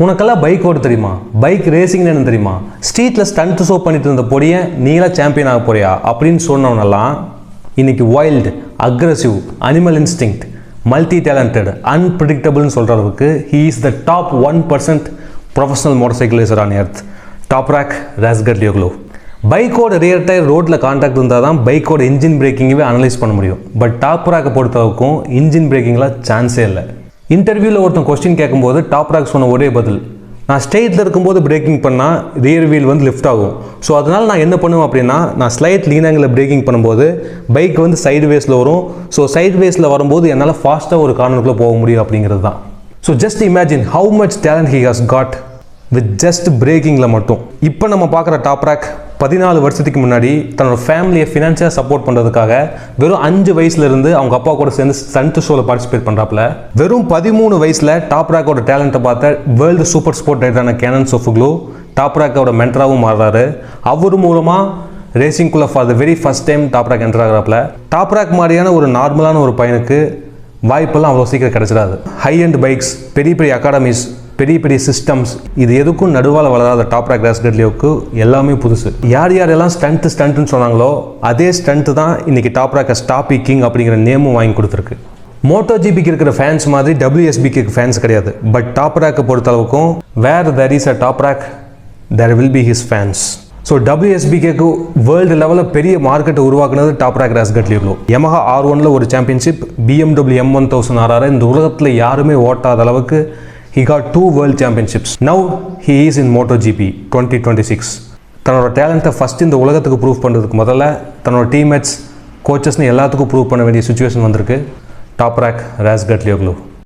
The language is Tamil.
உனக்கெல்லாம் பைக் ஓட தெரியுமா? பைக் ரேசிங்னு என்ன தெரியுமா? ஸ்ட்ரீட்டில் ஸ்டண்ட் ஷோ பண்ணிட்டு இருந்த பொடியை நீலாம் சாம்பியன் ஆக போறியா அப்படின்னு சொன்னவனெல்லாம் இன்னைக்கு wild, aggressive, animal instinct, multi talented, அன்பிரிடிக்டபிள்னு சொல்கிற அளவுக்கு he is the top 1% professional motorcycle racer on earth. Toprak Razgatlioglu. பைக்கோட ரியர் டயர் ரோட்டில் கான்டாக்ட் இருந்தால் தான் பைக்கோட இன்ஜின் பிரேக்கிங்கவே அனலைஸ் பண்ண முடியும். பட் டாப்ராக்கை பொறுத்தவரைக்கும் இன்ஜின் பிரேக்கிங்கில் சான்ஸே இல்லை. இன்டர்வியூவில் ஒருத்தன் கொஸ்டின் கேட்கும்போது டாப்ராக் சொன்ன ஒரே பதில், நான் ஸ்ட்ரெயிட்டில் இருக்கும்போது பிரேக்கிங் பண்ணால் ரியர் வீல் வந்து லிஃப்ட் ஆகும். ஸோ அதனால் நான் என்ன பண்ணுவேன் அப்படின்னா, நான் ஸ்லைட் லீன் ஆங்கிளில் பிரேக்கிங் பண்ணும்போது பைக் வந்து சைடு வேஸில் வரும். ஸோ சைடு வேஸில் வரும்போது என்னால் ஃபாஸ்ட்டாக ஒரு கார்னருக்குள்ளே போக முடியும் அப்படிங்கிறது தான். So just imagine how much talent he has got with just பிரேக்கிங்கில் மட்டும். இப்போ நம்ம பார்க்குற டாப்ராக் 14 வருஷத்துக்கு முன்னாடி தன்னோட ஃபேமிலியை ஃபினான்ஷியலாக சப்போர்ட் பண்ணுறதுக்காக வெறும் 5 வயசுலேருந்து அவங்க அப்பா கூட சேர்ந்து ஸ்டண்ட் ஷோவில் பார்ட்டிசிபேட் பண்ணுறாப்புல. வெறும் 13 வயசில் டாப்ராக்கோட டேலண்ட்டை பார்த்த வேர்ல்டு சூப்பர் ஸ்போர்ட் ரைடரான கேனன் சொஃபுக்லு டாப்ராக்கோட மென்டராகவும் மாறுறாரு. அவர் மூலமாக ரேசிங்குள்ளே for the very first time Toprak enter ஆகிறாப்புல. டாப்ராக் மாதிரியான ஒரு நார்மலான ஒரு பையனுக்கு வாய்ப்பெல்லாம் அவ்வளோ சீக்கிரம் கிடச்சிடாது. ஹை அண்ட் பைக்ஸ், பெரிய பெரிய அகாடமிஸ், பெரிய பெரிய சிஸ்டம்ஸ், இது எதுக்கும் நடுவால் வளராத டாப்ராக் ராஸ்கட்லியோவுக்கு எல்லாமே புதுசு. யாரெல்லாம் ஸ்டண்ட்டுன்னு சொன்னாங்களோ அதே ஸ்டண்ட்டு தான் இன்றைக்கி டாப்ராக்கை ஸ்டாப்பி கிங் அப்படிங்கிற நேமும் வாங்கி கொடுத்துருக்கு. மோட்டோ ஜிபிக்கு இருக்கிற ஃபேன்ஸ் மாதிரி WSBக்கு ஃபேன்ஸ் கிடையாது. பட் டாப்ராக்கை பொறுத்தளவுக்கும் where there is a Toprak there will be his fans. So WSBக்கு வேர்ல்டு லெவலில் பெரிய மார்க்கெட்டை உருவாக்குனது டாப்ராக் ராஸ்கட்லியோக்லு. Yamaha R1 ஒரு சாம்பியன்ஷிப், BMW M1000 RR இந்த உலகத்தில் யாருமே ஓட்டாத அளவுக்கு he got 2 world championships. Now he is in MotoGP 2026. தன்னோட டேலண்ட்டை ஃபஸ்ட் இந்த உலகத்துக்கு ப்ரூவ் பண்ணுறதுக்கு முதல்ல தன்னோட டீம்மேட்ஸ், கோச்சஸ்னு எல்லாத்துக்கும் ப்ரூவ் பண்ண வேண்டிய சுச்சுவேஷன் வந்திருக்கு டாப்ராக் ராஸ்கட்லியோக்லு.